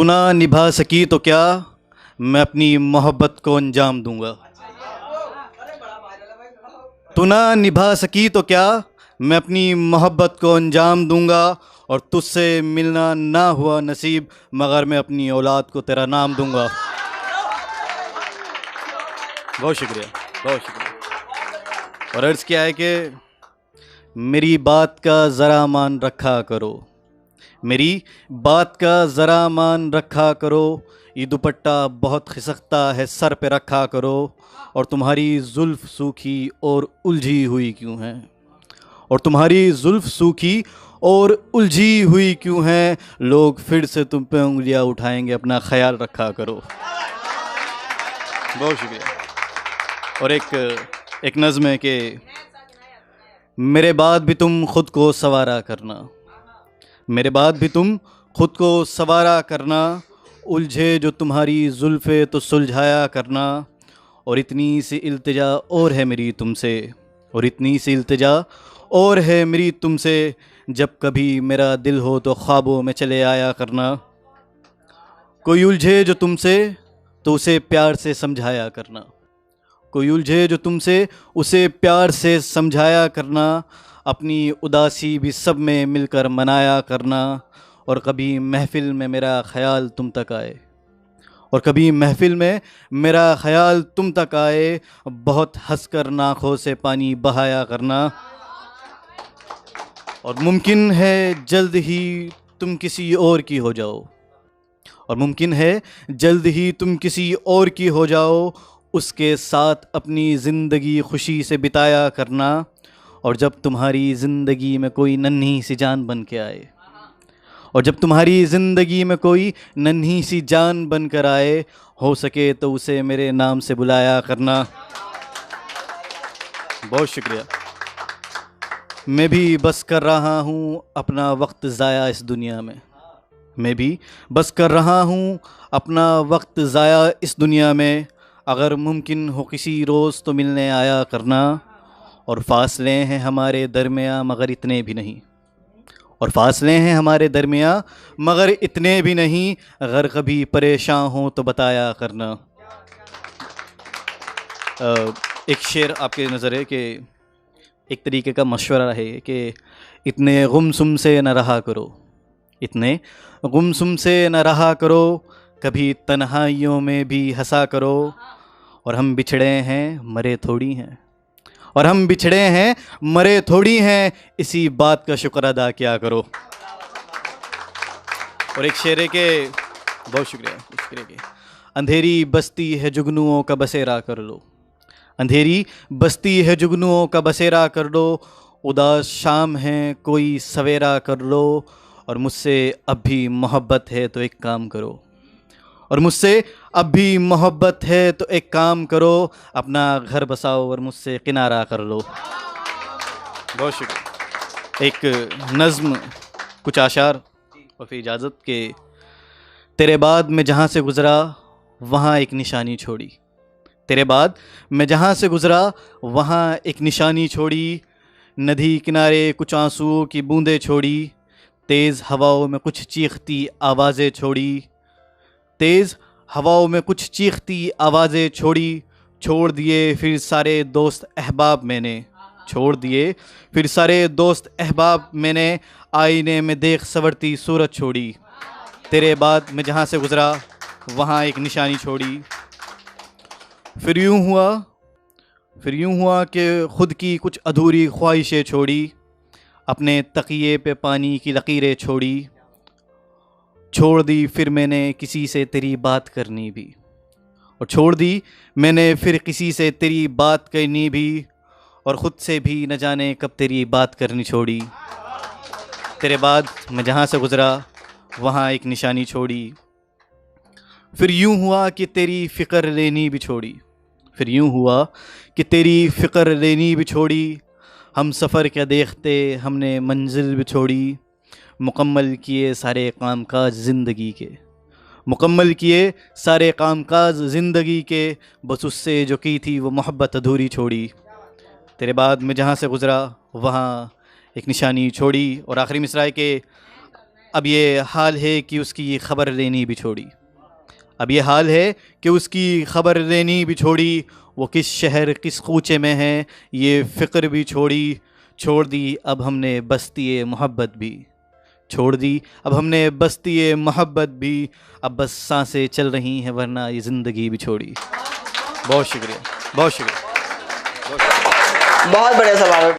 तू ना निभा सकी तो क्या, मैं अपनी मोहब्बत को अंजाम दूंगा। तू ना निभा सकी तो क्या, मैं अपनी मोहब्बत को अंजाम दूंगा। और तुझसे मिलना ना हुआ नसीब, मगर मैं अपनी औलाद को तेरा नाम दूंगा। बहुत शुक्रिया, बहुत शुक्रिया। और अर्ज़ क्या है कि मेरी बात का ज़रा मान रखा करो, मेरी बात का ज़रा मान रखा करो। ये दुपट्टा बहुत खिसकता है, सर पे रखा करो। और तुम्हारी जुल्फ़ सूखी और उलझी हुई क्यों है, और तुम्हारी जुल्फ़ सूखी और उलझी हुई क्यों है। लोग फिर से तुम पे उंगलियां उठाएंगे, अपना ख्याल रखा करो। बहुत शुक्रिया। और एक नज़्म है कि मेरे बाद भी तुम खुद को संवारा करना, मेरे बाद भी तुम खुद को संवारा करना। उलझे जो तुम्हारी जुल्फ़े तो सुलझाया करना। और इतनी सी इल्तिजा और है मेरी तुमसे, और इतनी सी इल्तिजा और है मेरी तुमसे। जब कभी मेरा दिल हो तो ख्वाबों में चले आया करना। कोई उलझे जो तुमसे तो उसे प्यार से समझाया करना, कोई उलझे जो तुमसे उसे प्यार से समझाया करना। अपनी उदासी भी सब में मिलकर मनाया करना। और कभी महफ़िल में मेरा ख़याल तुम तक आए, और कभी महफ़िल में मेरा ख़याल तुम तक आए। बहुत हंसकर नाखों से पानी बहाया करना। और मुमकिन है जल्द ही तुम किसी और की हो जाओ, और मुमकिन है जल्द ही तुम किसी और की हो जाओ। उसके साथ अपनी ज़िंदगी खुशी से बिताया करना। और जब तुम्हारी ज़िंदगी में कोई नन्ही सी जान बन के आए, और जब तुम्हारी ज़िंदगी में कोई नन्ही सी जान बन कर आए, हो सके तो उसे मेरे नाम से बुलाया करना। बहुत शुक्रिया। मैं भी बस कर रहा हूँ अपना वक्त ज़ाया इस दुनिया में, मैं भी बस कर रहा हूँ अपना वक्त ज़ाया इस दुनिया में। अगर मुमकिन हो किसी रोज़ तो मिलने आया करना। और फासले हैं हमारे दरमियाँ मगर इतने भी नहीं, और फासले हैं हमारे दरमियाँ मगर इतने भी नहीं। अगर कभी परेशान हो तो बताया करना। एक शेर आपके नज़र है कि एक तरीके का मशवरा है कि इतने गुमसुम से न रहा करो, इतने गुमसुम से न रहा करो। कभी तन्हाइयों में भी हंसा करो। और हम बिछड़े हैं मरे थोड़ी हैं, और हम बिछड़े हैं मरे थोड़ी हैं, इसी बात का शुक्र अदा किया करो। और एक शेर है के, बहुत शुक्रिया, शुक्रिया के अंधेरी बस्ती है जुगनुओं का बसेरा कर लो, अंधेरी बस्ती है जुगनुओं का बसेरा कर लो। उदास शाम है कोई सवेरा कर लो। और मुझसे अब भी मोहब्बत है तो एक काम करो, और मुझसे अब भी मोहब्बत है तो एक काम करो। अपना घर बसाओ और मुझसे किनारा कर लो। बहुत शुक्रिया। एक नज़्म, कुछ आशार और फिर इजाज़त के। तेरे बाद मैं जहाँ से गुज़रा वहाँ एक निशानी छोड़ी, तेरे बाद मैं जहाँ से गुज़रा वहाँ एक निशानी छोड़ी। नदी किनारे कुछ आंसुओं की बूंदें छोड़ी। तेज़ हवाओं में कुछ चीखती आवाज़ें छोड़ी, तेज़ हवाओं में कुछ चीखती आवाज़ें छोड़ी। छोड़ दिए फिर सारे दोस्त अहबाब मैंने, छोड़ दिए फिर सारे दोस्त अहबाब मैंने। आईने में देख संवरती सूरत छोड़ी। तेरे बाद मैं जहाँ से गुज़रा वहाँ एक निशानी छोड़ी। फिर यूँ हुआ कि ख़ुद की कुछ अधूरी ख्वाहिशें छोड़ी। अपने तकिए पे पानी की लकीरें छोड़ी। छोड़ दी फिर मैंने किसी से तेरी बात करनी भी, और छोड़ दी मैंने फिर किसी से तेरी बात करनी भी। और ख़ुद से भी न जाने कब तेरी बात करनी छोड़ी। तेरे बाद मैं जहाँ से गुज़रा वहाँ एक निशानी छोड़ी। फिर यूँ हुआ कि तेरी फ़िक्र लेनी भी छोड़ी, फिर यूँ हुआ कि तेरी फ़िक्र लेनी भी छोड़ी। हम सफ़र क्या देखते हमने मंजिल भी छोड़ी। मुकम्मल किए सारे कामकाज ज़िंदगी के, मुकम्मल किए सारे कामकाज ज़िंदगी के। बस उससे जो की थी वो मोहब्बत अधूरी छोड़ी। तेरे बाद मैं जहाँ से गुज़रा वहाँ एक निशानी छोड़ी। और आखिरी मिसरा है कि अब ये हाल है कि उसकी खबर लेनी भी छोड़ी। अब ये हाल है कि उसकी खबर लेनी भी छोड़ी। वो किस शहर किस कूचे में है ये फ़िक्र भी छोड़ी। छोड़ दी अब हमने बस्ती मोहब्बत भी, छोड़ दी अब हमने बस्ती मोहब्बत भी। अब बस सांसें चल रही हैं वरना ये ज़िंदगी भी छोड़ी। बहुत शुक्रिया, बहुत शुक्रिया। बहुत बढ़िया सवाल।